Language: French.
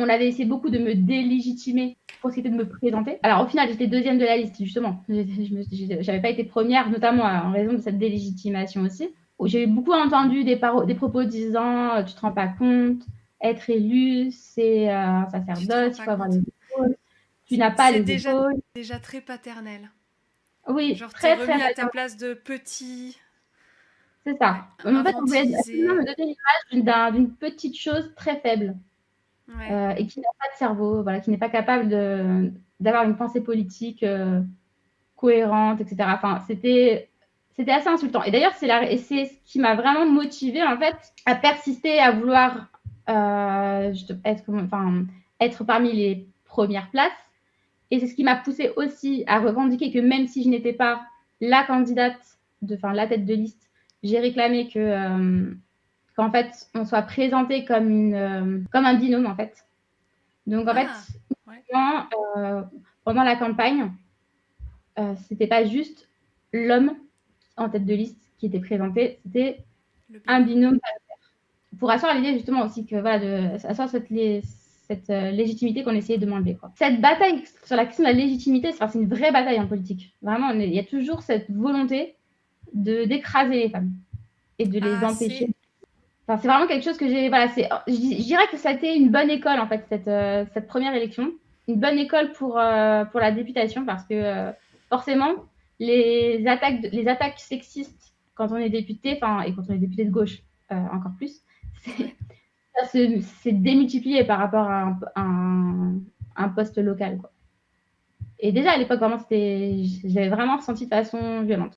on avait essayé beaucoup de me délégitimer pour essayer de me présenter. Alors au final, j'étais deuxième de la liste, justement. J'avais pas été première, notamment en raison de cette délégitimation aussi. J'ai beaucoup entendu des propos disant tu te rends pas compte, être élu, c'est un sacerdoce, il faut avoir les épaules. Tu n'as pas les épaules. C'est déjà très paternel. Oui, Genre, t'es très, très remis à ta paternel. place de petit. C'est ça. Ouais, En fait, on voulait absolument infantilisé. me donner l'image d'une petite chose très faible Ouais. et qui n'a pas de cerveau, voilà, qui n'est pas capable d'avoir une pensée politique cohérente, etc. Enfin, c'était assez insultant. Et d'ailleurs, c'est ce qui m'a vraiment motivée, en fait, à persister, à vouloir être parmi les premières places. Et c'est ce qui m'a poussée aussi à revendiquer que même si je n'étais pas la candidate, la tête de liste, j'ai réclamé qu'en fait, on soit présenté comme un binôme, en fait. Donc, en fait, pendant la campagne, c'était pas juste l'homme en tête de liste qui était présenté, c'était un binôme pour asseoir l'idée justement aussi que voilà, asseoir cette légitimité qu'on essayait de m'enlever, quoi. Cette bataille sur la question de la légitimité, c'est une vraie bataille en politique. Vraiment, il y a toujours cette volonté d'écraser les femmes et de les empêcher. Enfin, c'est vraiment quelque chose que j'ai. Voilà, je dirais que ça a été une bonne école en fait cette première élection, une bonne école pour la députation parce que forcément les attaques sexistes quand on est député, et quand on est député de gauche encore plus, ça s'est démultiplié par rapport à un poste local, quoi. Et déjà à l'époque, vraiment, j'avais vraiment ressenti de façon violente.